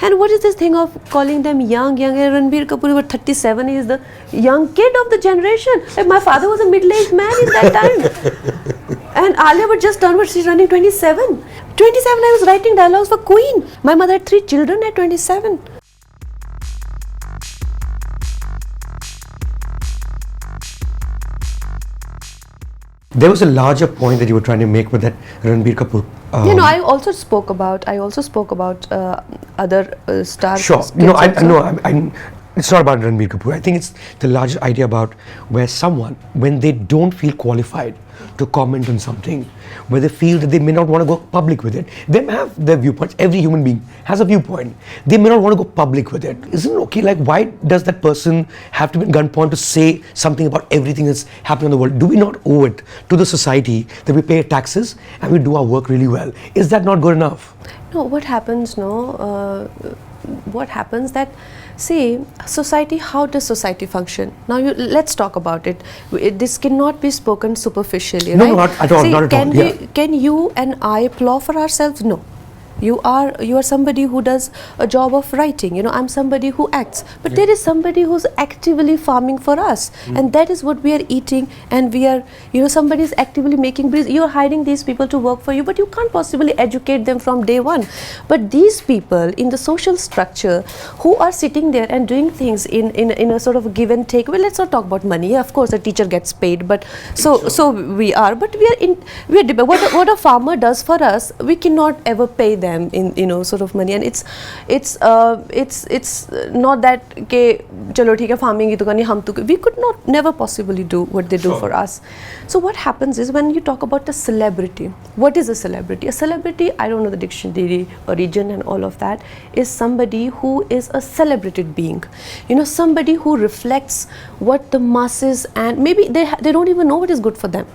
And what is this thing of calling them young? Ranbir Kapoor was 37, he is the young kid of the generation. Like my father was a middle-aged man in that time. And Alia was just turned, she's running 27. 27, I was writing dialogues for Queen. My mother had 3 children at 27. There was a larger point that you were trying to make with that Ranbir Kapoor. I also spoke about other stars. Sure. It's not about Ranbir Kapoor. I think it's the larger idea about where someone, when they don't feel qualified to comment on something, where they feel that they may not want to go public with it. They may have their viewpoints. Every human being has a viewpoint. They may not want to go public with it. Isn't it okay? Like, why does that person have to be at gunpoint to say something about everything that's happening in the world? Do we not owe it to the society that we pay taxes and we do our work really well? Is that not good enough? No, what happens, what happens that, see, society, how does society function? Now, let's talk about it. This cannot be spoken superficially, right? No, not at all, not at all. Can you and I applaud for ourselves? No. You are somebody who does a job of writing, I'm somebody who acts, but there is somebody who's actively farming for us, and that is what we are eating, and we are, somebody is actively making bread. You're hiring these people to work for you, but you can't possibly educate them from day one. But these people in the social structure who are sitting there and doing things in a sort of give and take, well, let's not talk about money. Of course a teacher gets paid, but so we are, but we are what a farmer does for us, we cannot ever pay them in sort of money, and it's not that ke chalo theek hai farming hi to karni, hum to, we could not never possibly do what they do for us. So what happens is, when you talk about a celebrity, what is a celebrity? A celebrity, I don't know the dictionary origin and all of that, is somebody who is a celebrated being, somebody who reflects what the masses, and maybe they don't even know what is good for them.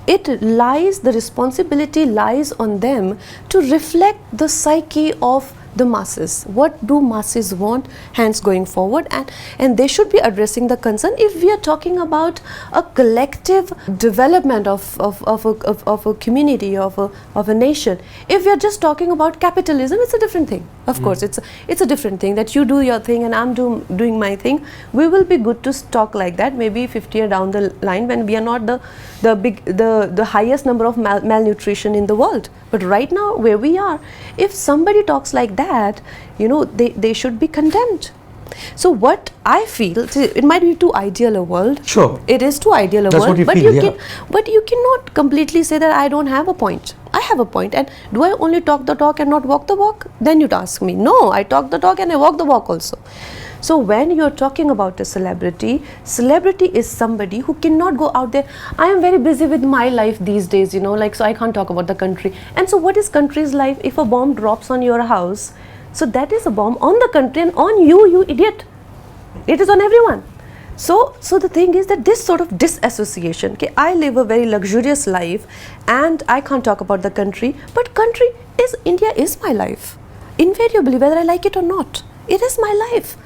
The responsibility lies on them to reflect the psyche of the masses. What do masses want, hence going forward, and they should be addressing the concern. If we are talking about a collective development of a community, of a nation, if we are just talking about capitalism, it's a different thing. Of course, it's a different thing, that you do your thing and I'm doing my thing. We will be good to talk like that maybe 50 years down the line, when we are not the highest number of malnutrition in the world. But right now, where we are, if somebody talks like that, they should be condemned. So what I feel, it might be too ideal a world. Sure. It is too ideal a world, but you cannot completely say that I don't have a point. I have a point, and do I only talk the talk and not walk the walk? Then you'd ask me. No, I talk the talk and I walk the walk also. So when you're talking about a celebrity is somebody who cannot go out there. I am very busy with my life these days, so I can't talk about the country. And so what is country's life? If a bomb drops on your house, so that is a bomb on the country and on you idiot. It is on everyone. So the thing is that this sort of disassociation, I live a very luxurious life and I can't talk about the country, but India is my life. Invariably, whether I like it or not, it is my life.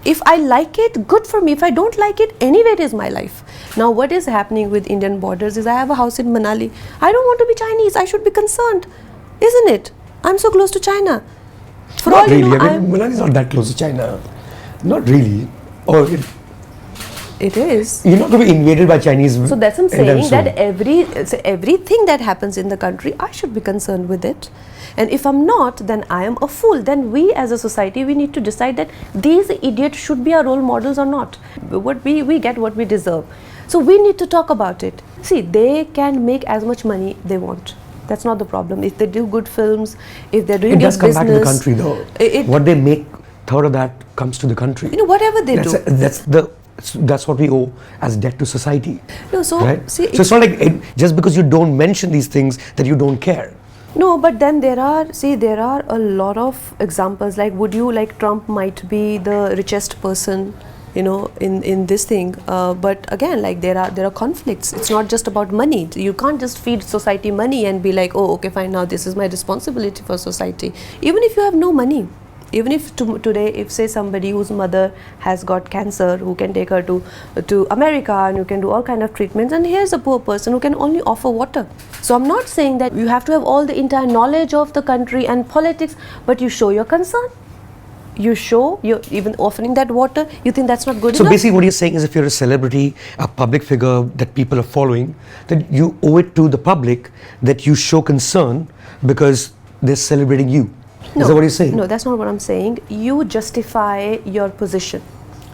If I like it, good for me. If I don't like it, anyway, it is my life. Now, what is happening with Indian borders is, I have a house in Manali. I don't want to be Chinese. I should be concerned, isn't it? I'm so close to China. Not really. Manali is not that close to China. Not really. It is. You're not going to be invaded by Chinese. So that's what I'm saying, that everything that happens in the country, I should be concerned with it. And if I'm not, then I am a fool. Then we as a society, we need to decide that these idiots should be our role models or not. We get what we deserve. So we need to talk about it. See, they can make as much money they want. That's not the problem. If they do good films, if they're doing business. It does come back to the country though. What they make, third of that comes to the country. Whatever they do. That's what we owe as debt to society. No, so right? See, so it's not like just because you don't mention these things that you don't care. No, but then there are a lot of examples. Like, would you like Trump might be the richest person, in this thing, but again, like there are conflicts. It's not just about money. You can't just feed society money and be like, oh, okay, fine, now this is my responsibility for society. Even if you have no money. Even if today, if say somebody whose mother has got cancer, who can take her to America and you can do all kind of treatments, and here's a poor person who can only offer water. So I'm not saying that you have to have all the entire knowledge of the country and politics, but you show your concern. you show, you're even offering that water, you think that's not good So enough? basically what you're saying is if you're a celebrity, a public figure that people are following, then you owe it to the public that you show concern because they're celebrating you. Is that what you're saying? No, that's not what I'm saying. You justify your position.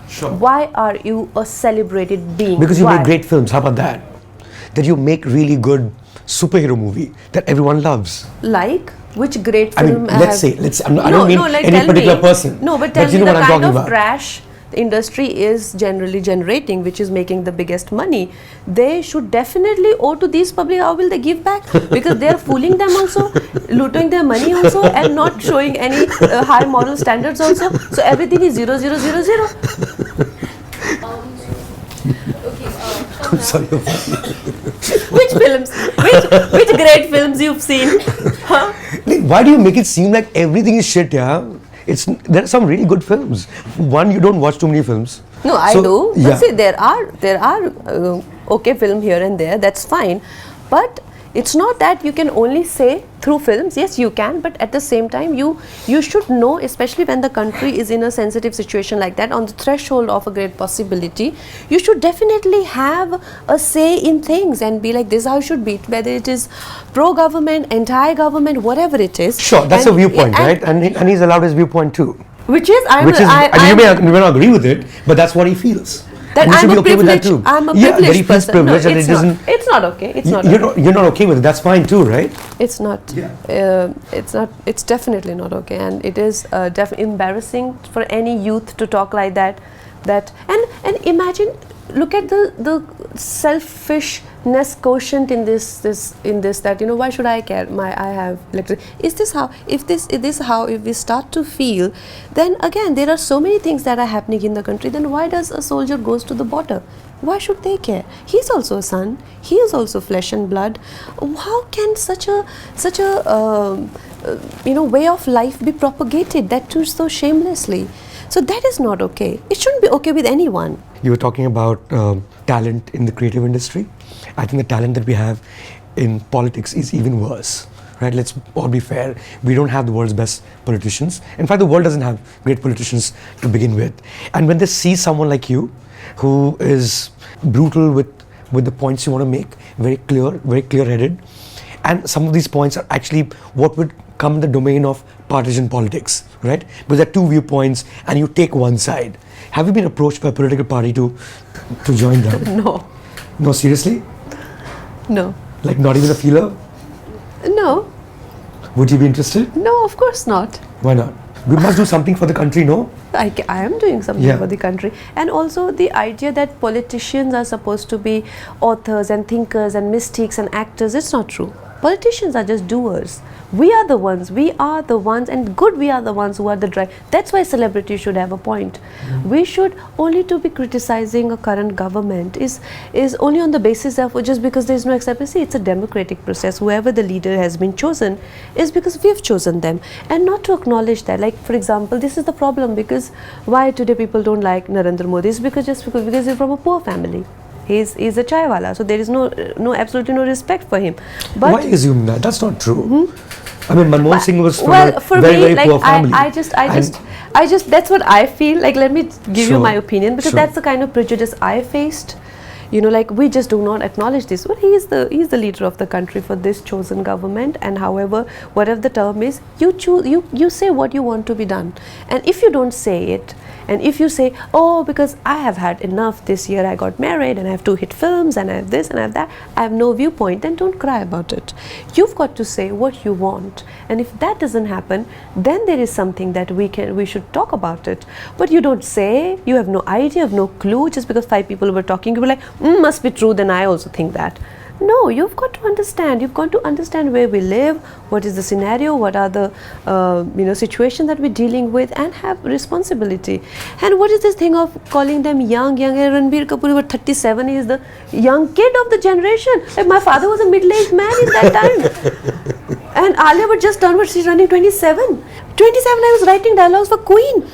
Sure. Why are you a celebrated being? Because you Why? make great films. How about that? That you make really good superhero movie that everyone loves. Like which great I film? mean, let's say, I don't mean like, any tell particular me, person. No, but tell you me know the what I'm kind talking of about. trash the industry is generally generating, which is making the biggest money. They should definitely owe to these public. How will they give back? Because they are fooling them also, looting their money also, and not showing any high moral standards also. So everything is 0, 0, 0, 0. I'm sorry. Which films? Which great films you've seen? Huh? Like, why do you make it seem like everything is shit, yeah? There are some really good films. One, you don't watch too many films. No, I So, do. yeah. But see, there are okay film here and there. That's fine, but it's not that you can only say through films. Yes, you can, but at the same time, you should know, especially when the country is in a sensitive situation like that, on the threshold of a great possibility, you should definitely have a say in things and be like, this is how it should be, whether it is pro-government, anti-government, whatever it is. Sure, that's And- a viewpoint, right? And he's allowed his viewpoint too. Which is, you may not agree with it, but that's what he feels. that And you should I'm be a okay with that privileged, too. I'm a Yeah, that he privileged feels person. privileged No, and it's it doesn't. not. It's not okay. It's not okay. You're not okay with it. That's fine too, right? It's not. Yeah. It's not. It's definitely not okay, and it is embarrassing for any youth to talk like that. And imagine, look at the selfishness quotient in this that, you know, why should I care? I have electricity. Is this how? If we start to feel, then again there are so many things that are happening in the country. Then why does a soldier goes to the border? Why should they care? He's also a son. He is also flesh and blood. How can such a way of life be propagated, that too so shamelessly? So that is not okay. It shouldn't be okay with anyone. You were talking about talent in the creative industry. I think the talent that we have in politics is even worse. Right? Let's all be fair. We don't have the world's best politicians. In fact, the world doesn't have great politicians to begin with. And when they see someone like you, who is brutal with the points you want to make, very clear-headed, and some of these points are actually what would come in the domain of partisan politics, right? Because there are two viewpoints and you take one side. Have you been approached by a political party to join them? No. No, seriously? No. Like not even a feeler? No. Would you be interested? No, of course not. Why not? We must do something for the country, no? I am doing something Yeah. for the country. And also the idea that politicians are supposed to be authors and thinkers and mystics and actors, it's not true. Politicians are just doers. We are the ones, and good we are the ones who are the drive. That's why celebrities should have a point. We should only to be criticizing a current government is only on the basis of just because there is no acceptance. See, it's a democratic process. Whoever the leader has been chosen is because we have chosen them, and not to acknowledge that. Like, for example, this is the problem, because why today people don't like Narendra Modi is because he's from a poor family. He's a chaiwala, so there is absolutely no respect for him. But why assume that? That's not true. I mean, Manmohan Singh was from a for very, me, very like poor family. I just that's what I feel. Like, let me give you Sure, my opinion, because sure. that's the kind of prejudice I faced. You know, like, we just do not acknowledge this. Well, he is the leader of the country for this chosen government, and however, whatever the term is, you choose, you say what you want to be done. And if you don't say it, and if you say, oh, because I have had enough this year, I got married and I have 2 hit films and I have this and I have that, I have no viewpoint, then don't cry about it. You've got to say what you want, and if that doesn't happen, then there is something that we should talk about it. But you don't say, you have no idea, you have no clue, just because 5 people were talking, you were like, must be true, then I also think that. No, you've got to understand. You've got to understand where we live, what is the scenario, what are the situations that we're dealing with, and have responsibility. And what is this thing of calling them young? Ranbir Kapoor was 37. He is the young kid of the generation. Like, my father was a middle-aged man in that time. And Alia was just turned, she's running 27. 27, I was writing dialogues for Queen.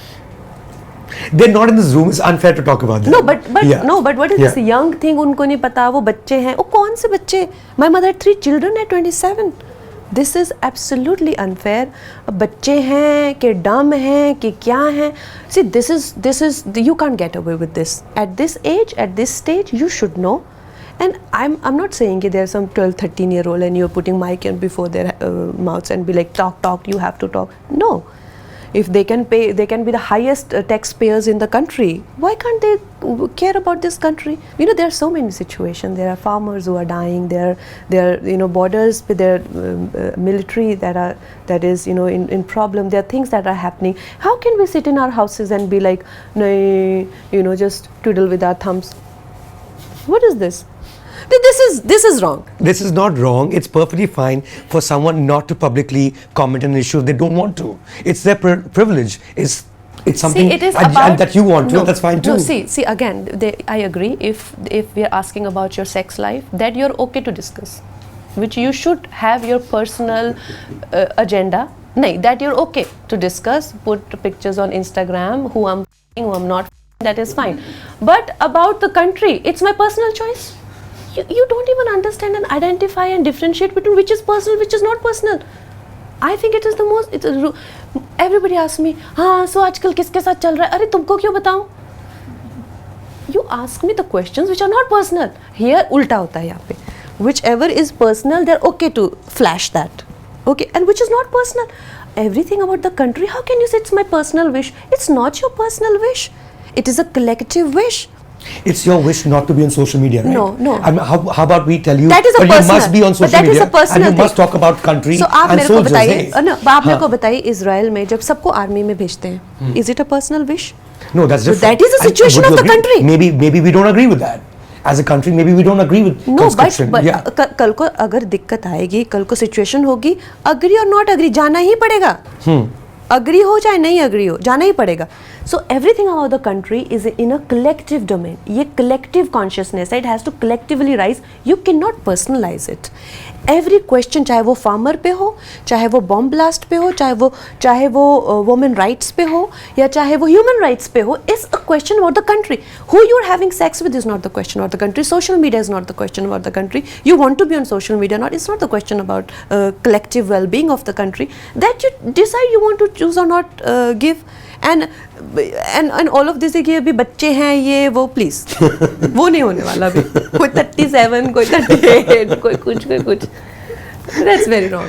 They're not in this room. It's unfair to talk about that. No, but what is this young thing? उनको नहीं पता, वो बच्चे हैं. Oh, कौन से बच्चे? My mother had 3 children at 27. This is absolutely unfair. बच्चे हैं कि डम हैं कि क्या हैं? See, this is you can't get away with this. At this age, at this stage, you should know. And I'm not saying that there's some 12, 13-year-old and you're putting mic in before their mouths and be like, talk, you have to talk. No. If they can pay, they can be the highest taxpayers in the country. Why can't they care about this country? You know, there are so many situations. There are farmers who are dying. There are borders with their military that is in problem. There are things that are happening. How can we sit in our houses and be like, no, just twiddle with our thumbs? What is this? This is wrong. This is not wrong. It's perfectly fine for someone not to publicly comment on an issue if they don't want to. It's their privilege. It's something that you want to. No, that's fine too. No, see again. I agree. If we are asking about your sex life, that you're okay to discuss, which you should have your personal agenda. No, that you're okay to discuss. Put pictures on Instagram. Who I'm not. That is fine. But about the country, it's my personal choice. You don't even understand and identify and differentiate between which is personal, which is not personal. I think it is the most. Everybody asks me, so आजकल किसके साथ चल रहा है? अरे तुमको क्यों बताऊं? You ask me the questions which are not personal. Here उल्टा होता है यहाँ पे. Whichever is personal, they're okay to flash that. Okay, and which is not personal. Everything about the country, how can you say it's my personal wish? It's not your personal wish. It is a collective wish. It's your wish not to be on social media, right? No. I mean, how about we tell you that is a personal, you must be on social media and you must talk about country and soldiers. आप मेरे को बताइए Israel में जब सबको army में भेजते हैं, is it a personal wish? No, that's different. So that is the situation of the country. Maybe we don't agree with that. As a country, maybe we don't agree with conscription. But कल को अगर दिक्कत आएगी, कल को situation होगी, agree or not agree, जाना ही पड़ेगा. Agree हो चाहे नहीं agree हो, जाना ही पड़ेगा. So everything about the country is in a collective domain. ये collective consciousness है, it has to collectively rise. You cannot personalize it. Every question, चाहे वो farmer पे हो, चाहे वो bomb blast पे हो, चाहे वो women rights पे हो, या चाहे वो human rights पे हो, is a question about the country. Who you are having sex with is not the question about the country. Social media is not the question about the country. You want to be on social media or not, it's not the question about collective well-being of the country. That you decide you want to choose or not give. And all of this है कि अभी बच्चे हैं ये वो please वो नहीं होने वाला अभी कोई 37 कोई 38 कोई कुछ that's very wrong.